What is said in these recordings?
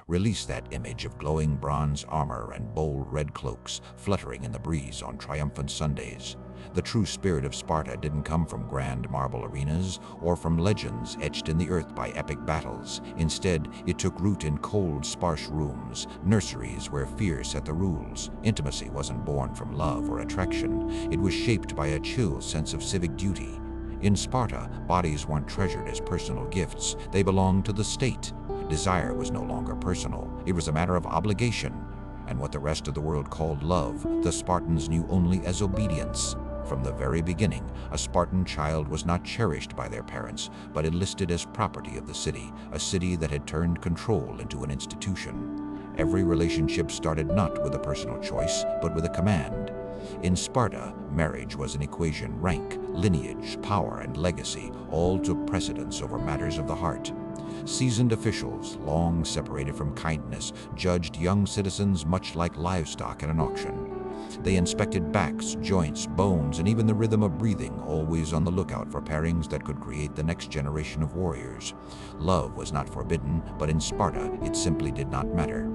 release that image of glowing bronze armor and bold red cloaks fluttering in the breeze on triumphant Sundays. The true spirit of Sparta didn't come from grand marble arenas or from legends etched in the earth by epic battles. Instead, it took root in cold, sparse rooms, nurseries where fear set the rules. Intimacy wasn't born from love or attraction. It was shaped by a chill sense of civic duty. In Sparta, bodies weren't treasured as personal gifts. They belonged to the state. Desire was no longer personal. It was a matter of obligation. And what the rest of the world called love, the Spartans knew only as obedience. From the very beginning, a Spartan child was not cherished by their parents, but enlisted as property of the city, a city that had turned control into an institution. Every relationship started not with a personal choice, but with a command. In Sparta, marriage was an equation. Rank, lineage, power, and legacy all took precedence over matters of the heart. Seasoned officials, long separated from kindness, judged young citizens much like livestock at an auction. They inspected backs, joints, bones, and even the rhythm of breathing, always on the lookout for pairings that could create the next generation of warriors. Love was not forbidden, but in Sparta, it simply did not matter.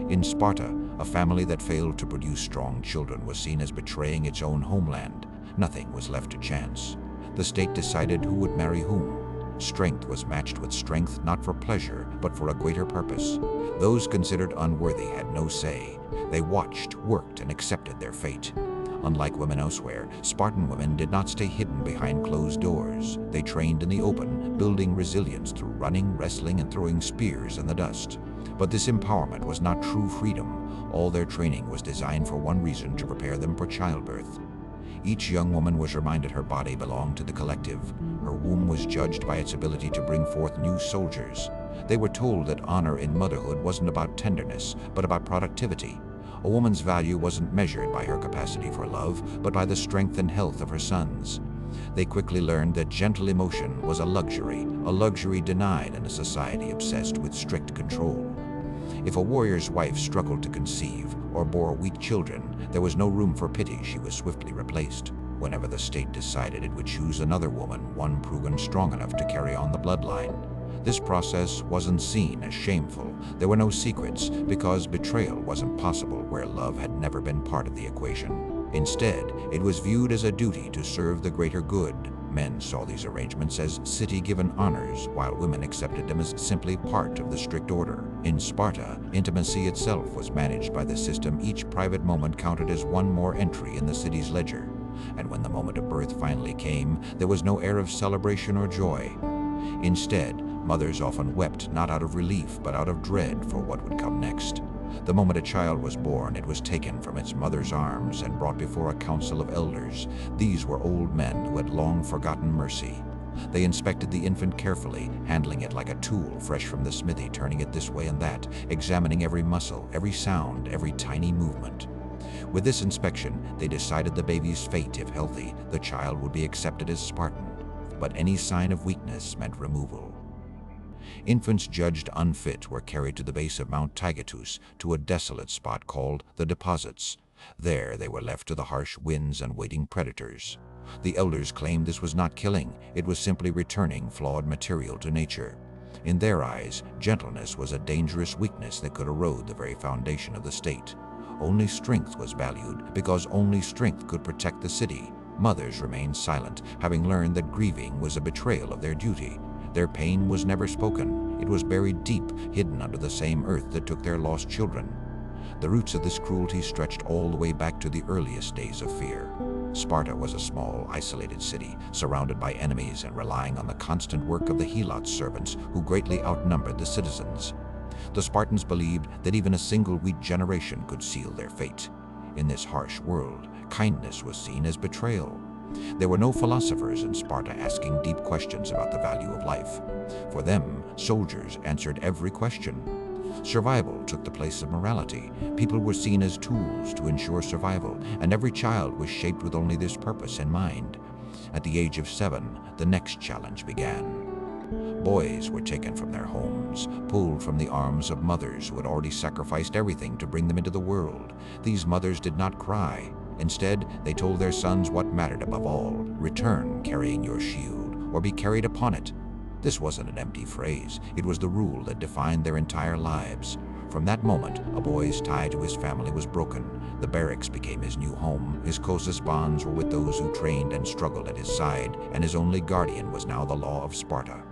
In Sparta, a family that failed to produce strong children was seen as betraying its own homeland. Nothing was left to chance. The state decided who would marry whom. Strength was matched with strength, not for pleasure, but for a greater purpose. Those considered unworthy had no say. They watched, worked, and accepted their fate. Unlike women elsewhere, Spartan women did not stay hidden behind closed doors. They trained in the open, building resilience through running, wrestling, and throwing spears in the dust. But this empowerment was not true freedom. All their training was designed for one reason: to prepare them for childbirth. Each young woman was reminded her body belonged to the collective. Her womb was judged by its ability to bring forth new soldiers. They were told that honor in motherhood wasn't about tenderness, but about productivity. A woman's value wasn't measured by her capacity for love, but by the strength and health of her sons. They quickly learned that gentle emotion was a luxury denied in a society obsessed with strict control. If a warrior's wife struggled to conceive or bore weak children, there was no room for pity. She was swiftly replaced. Whenever the state decided it would choose another woman, one proven strong enough to carry on the bloodline. This process wasn't seen as shameful. There were no secrets, because betrayal wasn't possible where love had never been part of the equation. Instead, it was viewed as a duty to serve the greater good. Men saw these arrangements as city-given honors, while women accepted them as simply part of the strict order. In Sparta, intimacy itself was managed by the system. Each private moment counted as one more entry in the city's ledger. And when the moment of birth finally came, there was no air of celebration or joy. Instead, mothers often wept, not out of relief, but out of dread for what would come next. The moment a child was born, it was taken from its mother's arms and brought before a council of elders. These were old men who had long forgotten mercy. They inspected the infant carefully, handling it like a tool fresh from the smithy, turning it this way and that, examining every muscle, every sound, every tiny movement. With this inspection, they decided the baby's fate. If healthy, the child would be accepted as Spartan. But any sign of weakness meant removal. Infants judged unfit were carried to the base of Mount Taygetus, to a desolate spot called the deposits. There they were left to the harsh winds and waiting predators. The elders claimed this was not killing, it was simply returning flawed material to nature. In their eyes, gentleness was a dangerous weakness that could erode the very foundation of the state. Only strength was valued, because only strength could protect the city. Mothers remained silent, having learned that grieving was a betrayal of their duty. Their pain was never spoken. It was buried deep, hidden under the same earth that took their lost children. The roots of this cruelty stretched all the way back to the earliest days of fear. Sparta was a small, isolated city, surrounded by enemies and relying on the constant work of the Helots servants, who greatly outnumbered the citizens. The Spartans believed that even a single weak generation could seal their fate. In this harsh world, kindness was seen as betrayal. There were no philosophers in Sparta asking deep questions about the value of life. For them, soldiers answered every question. Survival took the place of morality. People were seen as tools to ensure survival, and every child was shaped with only this purpose in mind. At the age of 7, the next challenge began. Boys were taken from their homes, pulled from the arms of mothers who had already sacrificed everything to bring them into the world. These mothers did not cry. Instead, they told their sons what mattered above all: return carrying your shield, or be carried upon it. This wasn't an empty phrase. It was the rule that defined their entire lives. From that moment, a boy's tie to his family was broken. The barracks became his new home. His closest bonds were with those who trained and struggled at his side, and his only guardian was now the law of Sparta.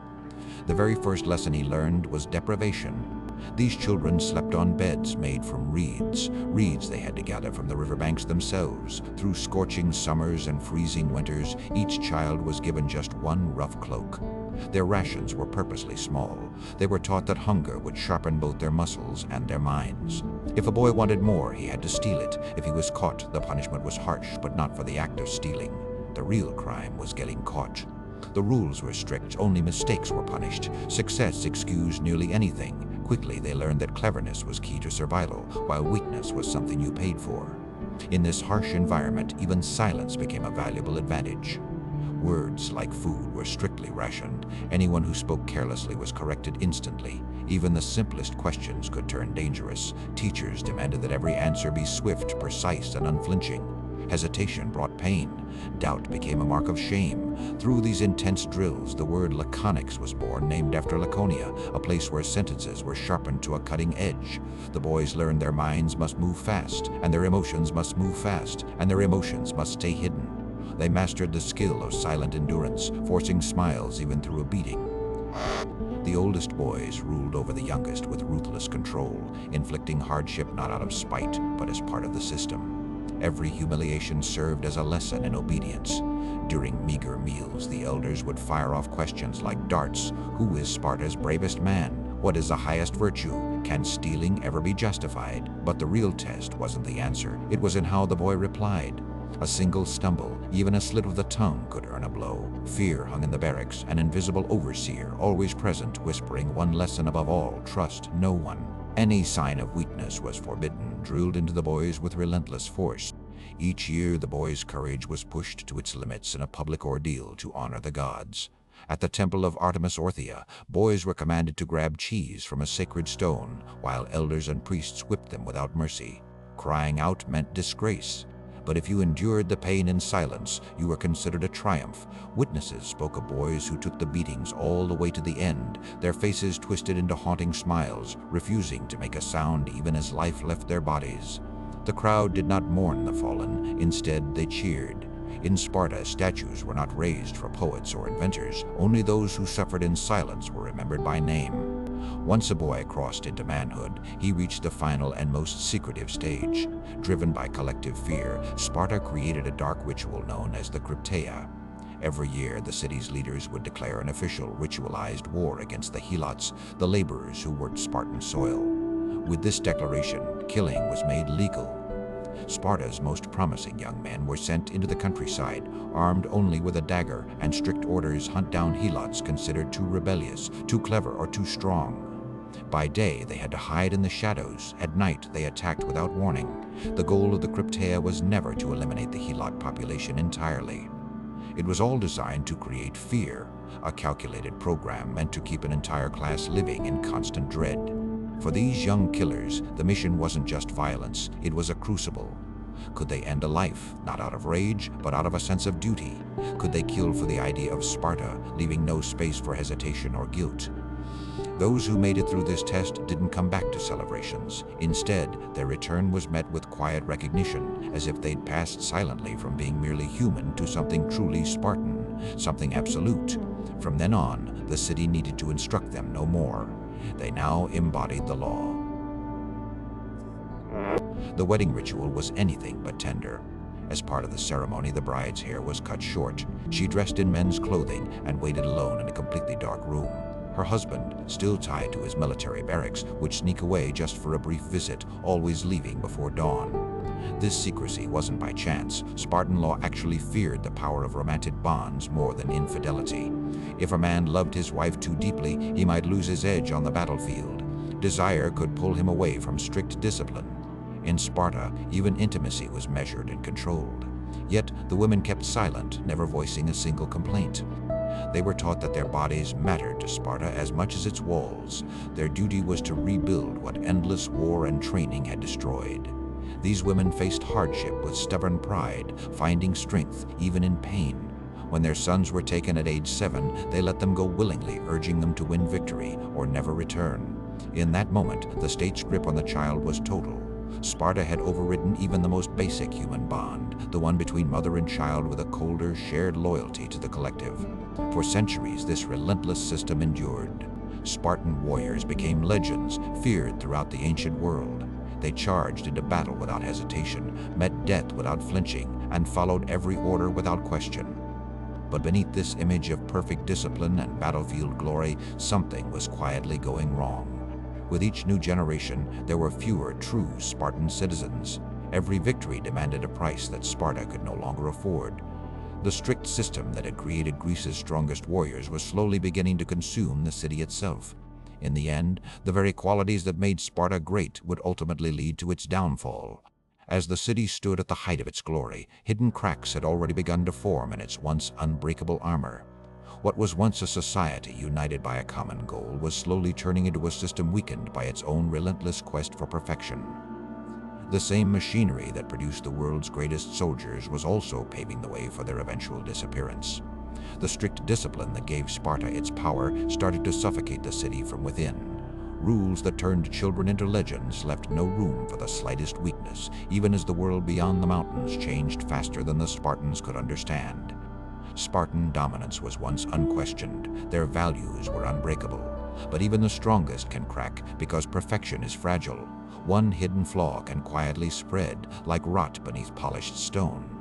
The very first lesson he learned was deprivation. These children slept on beds made from reeds they had to gather from the riverbanks themselves. Through scorching summers and freezing winters, each child was given just one rough cloak. Their rations were purposely small. They were taught that hunger would sharpen both their muscles and their minds. If a boy wanted more, he had to steal it. If he was caught, the punishment was harsh, but not for the act of stealing. The real crime was getting caught. The rules were strict, only mistakes were punished. Success excused nearly anything. Quickly, they learned that cleverness was key to survival, while weakness was something you paid for. In this harsh environment, even silence became a valuable advantage. Words, like food, were strictly rationed. Anyone who spoke carelessly was corrected instantly. Even the simplest questions could turn dangerous. Teachers demanded that every answer be swift, precise, and unflinching. Hesitation brought pain. Doubt became a mark of shame. Through these intense drills, the word laconics was born, named after Laconia, a place where sentences were sharpened to a cutting edge. The boys learned their minds must move fast, and their emotions must move fast, and their emotions must stay hidden. They mastered the skill of silent endurance, forcing smiles even through a beating. The oldest boys ruled over the youngest with ruthless control, inflicting hardship not out of spite, but as part of the system. Every humiliation served as a lesson in obedience. During meager meals, the elders would fire off questions like darts. Who is Sparta's bravest man? What is the highest virtue? Can stealing ever be justified? But the real test wasn't the answer. It was in how the boy replied. A single stumble, even a slip of the tongue, could earn a blow. Fear hung in the barracks, an invisible overseer, always present, whispering one lesson above all: trust no one. Any sign of weakness was forbidden, drilled into the boys with relentless force. Each year, the boys' courage was pushed to its limits in a public ordeal to honor the gods. At the temple of Artemis Orthia, boys were commanded to grab cheese from a sacred stone, while elders and priests whipped them without mercy. Crying out meant disgrace. But if you endured the pain in silence, you were considered a triumph. Witnesses spoke of boys who took the beatings all the way to the end, their faces twisted into haunting smiles, refusing to make a sound even as life left their bodies. The crowd did not mourn the fallen. Instead, they cheered. In Sparta, statues were not raised for poets or inventors. Only those who suffered in silence were remembered by name. Once a boy crossed into manhood, he reached the final and most secretive stage. Driven by collective fear, Sparta created a dark ritual known as the Krypteia. Every year, the city's leaders would declare an official ritualized war against the Helots, the laborers who worked Spartan soil. With this declaration, killing was made legal. Sparta's most promising young men were sent into the countryside, armed only with a dagger, and strict orders hunt down Helots considered too rebellious, too clever, or too strong. By day, they had to hide in the shadows. At night, they attacked without warning. The goal of the Krypteia was never to eliminate the Helot population entirely. It was all designed to create fear, a calculated program meant to keep an entire class living in constant dread. For these young killers, the mission wasn't just violence, it was a crucible. Could they end a life, not out of rage, but out of a sense of duty? Could they kill for the idea of Sparta, leaving no space for hesitation or guilt? Those who made it through this test didn't come back to celebrations. Instead, their return was met with quiet recognition, as if they'd passed silently from being merely human to something truly Spartan, something absolute. From then on, the city needed to instruct them no more. They now embodied the law. The wedding ritual was anything but tender. As part of the ceremony, the bride's hair was cut short. She dressed in men's clothing and waited alone in a completely dark room. Her husband, still tied to his military barracks, would sneak away just for a brief visit, always leaving before dawn. This secrecy wasn't by chance. Spartan law actually feared the power of romantic bonds more than infidelity. If a man loved his wife too deeply, he might lose his edge on the battlefield. Desire could pull him away from strict discipline. In Sparta, even intimacy was measured and controlled. Yet the women kept silent, never voicing a single complaint. They were taught that their bodies mattered to Sparta as much as its walls. Their duty was to rebuild what endless war and training had destroyed. These women faced hardship with stubborn pride, finding strength even in pain. When their sons were taken at age 7, they let them go willingly, urging them to win victory or never return. In that moment, the state's grip on the child was total. Sparta had overridden even the most basic human bond, the one between mother and child, with a colder, shared loyalty to the collective. For centuries, this relentless system endured. Spartan warriors became legends, feared throughout the ancient world. They charged into battle without hesitation, met death without flinching, and followed every order without question. But beneath this image of perfect discipline and battlefield glory, something was quietly going wrong. With each new generation, there were fewer true Spartan citizens. Every victory demanded a price that Sparta could no longer afford. The strict system that had created Greece's strongest warriors was slowly beginning to consume the city itself. In the end, the very qualities that made Sparta great would ultimately lead to its downfall. As the city stood at the height of its glory, hidden cracks had already begun to form in its once unbreakable armor. What was once a society united by a common goal was slowly turning into a system weakened by its own relentless quest for perfection. The same machinery that produced the world's greatest soldiers was also paving the way for their eventual disappearance. The strict discipline that gave Sparta its power started to suffocate the city from within. Rules that turned children into legends left no room for the slightest weakness, even as the world beyond the mountains changed faster than the Spartans could understand. Spartan dominance was once unquestioned. Their values were unbreakable. But even the strongest can crack because perfection is fragile. One hidden flaw can quietly spread like rot beneath polished stone.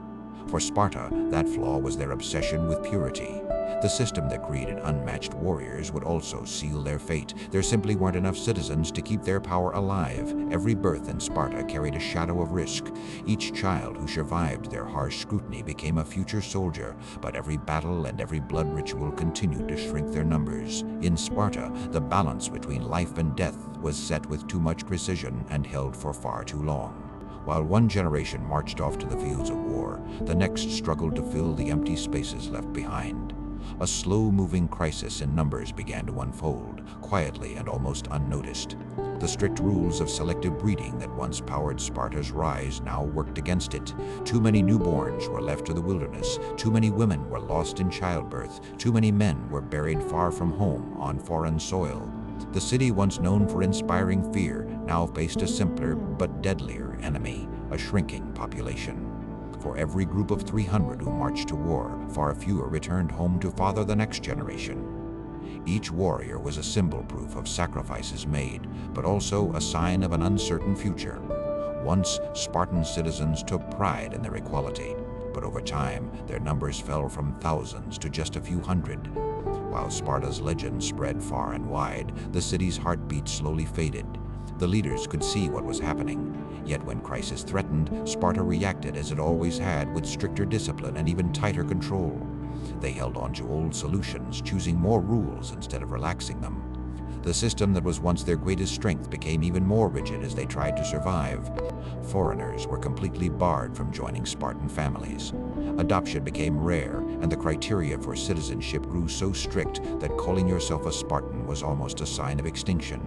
For Sparta, that flaw was their obsession with purity. The system that created unmatched warriors would also seal their fate. There simply weren't enough citizens to keep their power alive. Every birth in Sparta carried a shadow of risk. Each child who survived their harsh scrutiny became a future soldier, but every battle and every blood ritual continued to shrink their numbers. In Sparta, the balance between life and death was set with too much precision and held for far too long. While one generation marched off to the fields of war, the next struggled to fill the empty spaces left behind. A slow-moving crisis in numbers began to unfold, quietly and almost unnoticed. The strict rules of selective breeding that once powered Sparta's rise now worked against it. Too many newborns were left to the wilderness, too many women were lost in childbirth, too many men were buried far from home on foreign soil. The city, once known for inspiring fear, now faced a simpler but deadlier enemy, a shrinking population. For every group of 300 who marched to war, far fewer returned home to father the next generation. Each warrior was a symbol proof of sacrifices made, but also a sign of an uncertain future. Once, Spartan citizens took pride in their equality, but over time, their numbers fell from thousands to just a few hundred. While Sparta's legend spread far and wide, the city's heartbeat slowly faded. The leaders could see what was happening. Yet when crisis threatened, Sparta reacted as it always had, with stricter discipline and even tighter control. They held on to old solutions, choosing more rules instead of relaxing them. The system that was once their greatest strength became even more rigid as they tried to survive. Foreigners were completely barred from joining Spartan families. Adoption became rare, and the criteria for citizenship grew so strict that calling yourself a Spartan was almost a sign of extinction.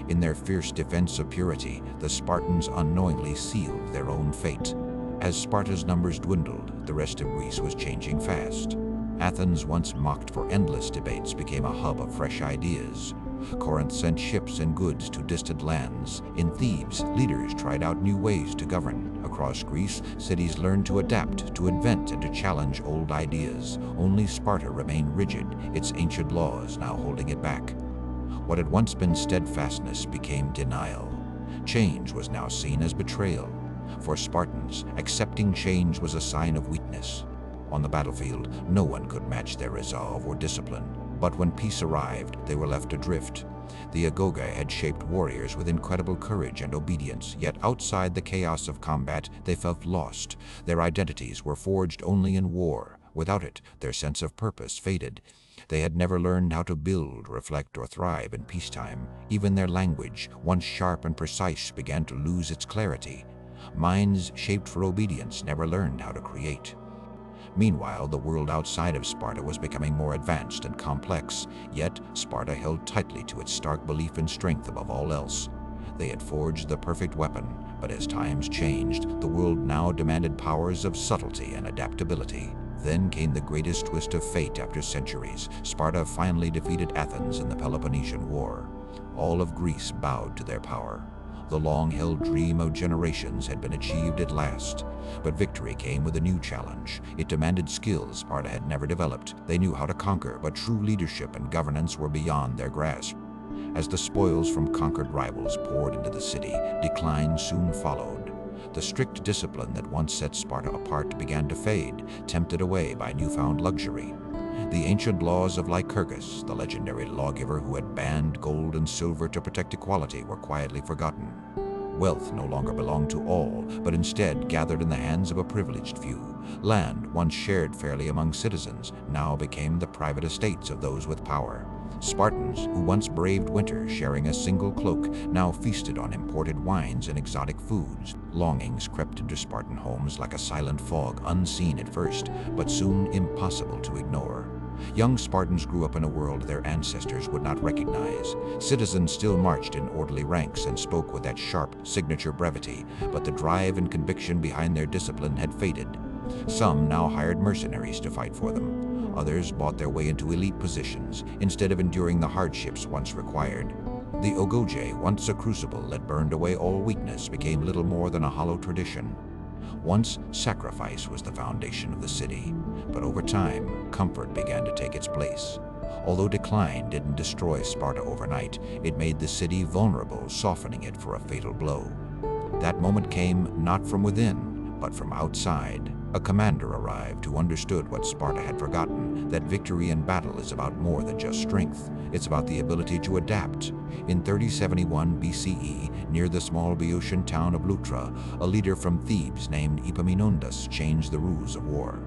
In their fierce defense of purity, the Spartans unknowingly sealed their own fate. As Sparta's numbers dwindled, the rest of Greece was changing fast. Athens, once mocked for endless debates, became a hub of fresh ideas. Corinth sent ships and goods to distant lands. In Thebes, leaders tried out new ways to govern. Across Greece, cities learned to adapt, to invent, and to challenge old ideas. Only Sparta remained rigid, its ancient laws now holding it back. What had once been steadfastness became denial. Change was now seen as betrayal. For Spartans, accepting change was a sign of weakness. On the battlefield, no one could match their resolve or discipline. But when peace arrived, they were left adrift. The Agoge had shaped warriors with incredible courage and obedience, yet outside the chaos of combat, they felt lost. Their identities were forged only in war. Without it, their sense of purpose faded. They had never learned how to build, reflect, or thrive in peacetime. Even their language, once sharp and precise, began to lose its clarity. Minds shaped for obedience never learned how to create. Meanwhile, the world outside of Sparta was becoming more advanced and complex, yet Sparta held tightly to its stark belief in strength above all else. They had forged the perfect weapon, but as times changed, the world now demanded powers of subtlety and adaptability. Then came the greatest twist of fate after centuries. Sparta finally defeated Athens in the Peloponnesian War. All of Greece bowed to their power. The long-held dream of generations had been achieved at last. But victory came with a new challenge. It demanded skills Sparta had never developed. They knew how to conquer, but true leadership and governance were beyond their grasp. As the spoils from conquered rivals poured into the city, decline soon followed. The strict discipline that once set Sparta apart began to fade, tempted away by newfound luxury. The ancient laws of Lycurgus, the legendary lawgiver who had banned gold and silver to protect equality, were quietly forgotten. Wealth no longer belonged to all, but instead gathered in the hands of a privileged few. Land, once shared fairly among citizens, now became the private estates of those with power. Spartans, who once braved winter sharing a single cloak, now feasted on imported wines and exotic foods. Longings crept into Spartan homes like a silent fog, unseen at first, but soon impossible to ignore. Young Spartans grew up in a world their ancestors would not recognize. Citizens still marched in orderly ranks and spoke with that sharp, signature brevity, but the drive and conviction behind their discipline had faded. Some now hired mercenaries to fight for them. Others bought their way into elite positions, instead of enduring the hardships once required. The Agoge, once a crucible that burned away all weakness, became little more than a hollow tradition. Once, sacrifice was the foundation of the city, but over time, comfort began to take its place. Although decline didn't destroy Sparta overnight, it made the city vulnerable, softening it for a fatal blow. That moment came not from within, but from outside. A commander arrived who understood what Sparta had forgotten, that victory in battle is about more than just strength. It's about the ability to adapt. In 3071 BCE, near the small Boeotian town of Leuctra, a leader from Thebes named Epaminondas changed the rules of war.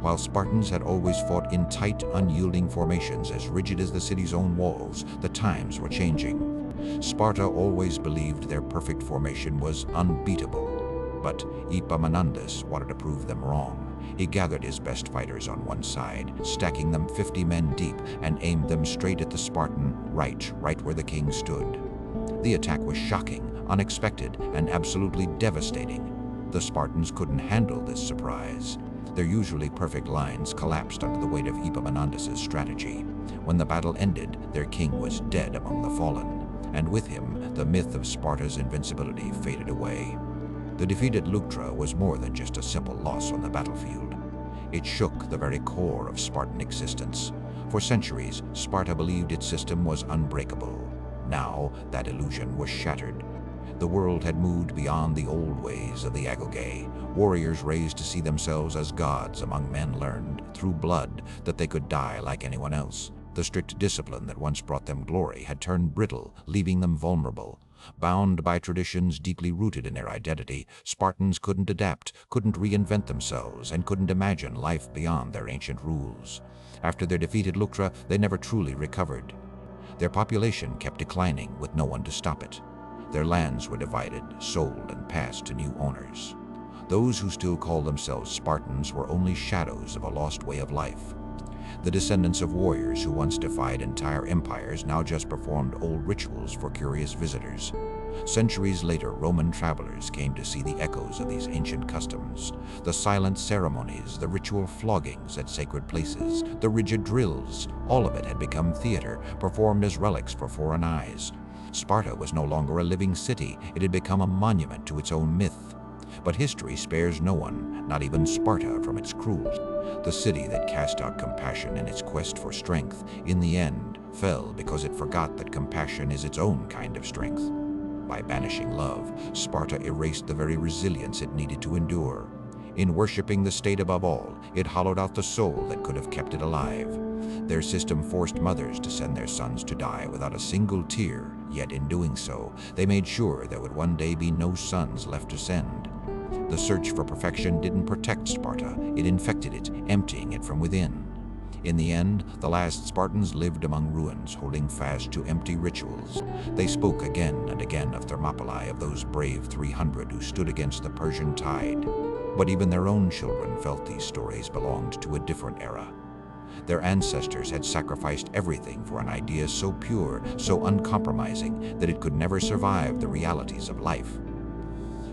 While Spartans had always fought in tight, unyielding formations as rigid as the city's own walls, the times were changing. Sparta always believed their perfect formation was unbeatable. But Epaminondas wanted to prove them wrong. He gathered his best fighters on one side, stacking them 50 men deep, and aimed them straight at the Spartan, right where the king stood. The attack was shocking, unexpected, and absolutely devastating. The Spartans couldn't handle this surprise. Their usually perfect lines collapsed under the weight of Epaminondas' strategy. When the battle ended, their king was dead among the fallen, and with him, the myth of Sparta's invincibility faded away. The defeat at Leuctra was more than just a simple loss on the battlefield. It shook the very core of Spartan existence. For centuries, Sparta believed its system was unbreakable. Now, that illusion was shattered. The world had moved beyond the old ways of the Agoge. Warriors raised to see themselves as gods among men learned, through blood, that they could die like anyone else. The strict discipline that once brought them glory had turned brittle, leaving them vulnerable. Bound by traditions deeply rooted in their identity, Spartans couldn't adapt, couldn't reinvent themselves, and couldn't imagine life beyond their ancient rules. After their defeat at Leuctra, they never truly recovered. Their population kept declining with no one to stop it. Their lands were divided, sold, and passed to new owners. Those who still called themselves Spartans were only shadows of a lost way of life. The descendants of warriors who once defied entire empires now just performed old rituals for curious visitors. Centuries later, Roman travelers came to see the echoes of these ancient customs. The silent ceremonies, the ritual floggings at sacred places, the rigid drills, all of it had become theater, performed as relics for foreign eyes. Sparta was no longer a living city, it had become a monument to its own myth. But history spares no one, not even Sparta, from its cruelty. The city that cast out compassion in its quest for strength, in the end, fell because it forgot that compassion is its own kind of strength. By banishing love, Sparta erased the very resilience it needed to endure. In worshipping the state above all, it hollowed out the soul that could have kept it alive. Their system forced mothers to send their sons to die without a single tear, yet in doing so, they made sure there would one day be no sons left to send. The search for perfection didn't protect Sparta, it infected it, emptying it from within. In the end, the last Spartans lived among ruins, holding fast to empty rituals. They spoke again and again of Thermopylae, of those brave 300 who stood against the Persian tide. But even their own children felt these stories belonged to a different era. Their ancestors had sacrificed everything for an idea so pure, so uncompromising, that it could never survive the realities of life.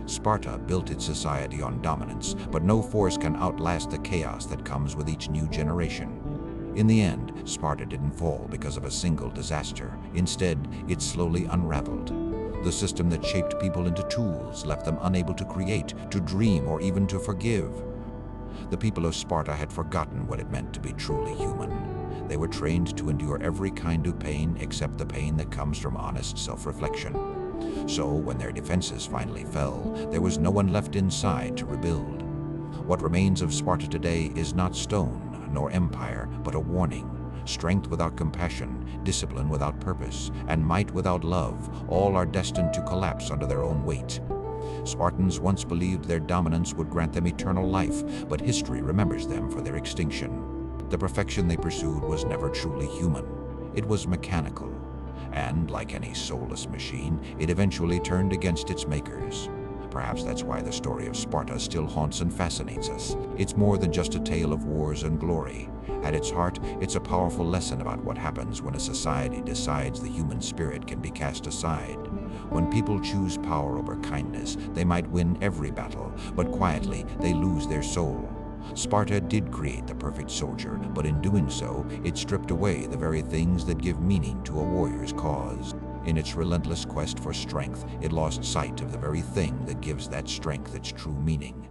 Sparta built its society on dominance, but no force can outlast the chaos that comes with each new generation. In the end, Sparta didn't fall because of a single disaster. Instead, it slowly unraveled. The system that shaped people into tools left them unable to create, to dream, or even to forgive. The people of Sparta had forgotten what it meant to be truly human. They were trained to endure every kind of pain except the pain that comes from honest self-reflection. So, when their defenses finally fell, there was no one left inside to rebuild. What remains of Sparta today is not stone nor empire, but a warning. Strength without compassion, discipline without purpose, and might without love, all are destined to collapse under their own weight. Spartans once believed their dominance would grant them eternal life, but history remembers them for their extinction. The perfection they pursued was never truly human. It was mechanical, and like any soulless machine, it eventually turned against its makers. Perhaps that's why the story of Sparta still haunts and fascinates us. It's more than just a tale of wars and glory. At its heart, it's a powerful lesson about what happens when a society decides the human spirit can be cast aside. When people choose power over kindness, they might win every battle, but quietly they lose their soul. Sparta did create the perfect soldier, but in doing so, it stripped away the very things that give meaning to a warrior's cause. In its relentless quest for strength, it lost sight of the very thing that gives that strength its true meaning.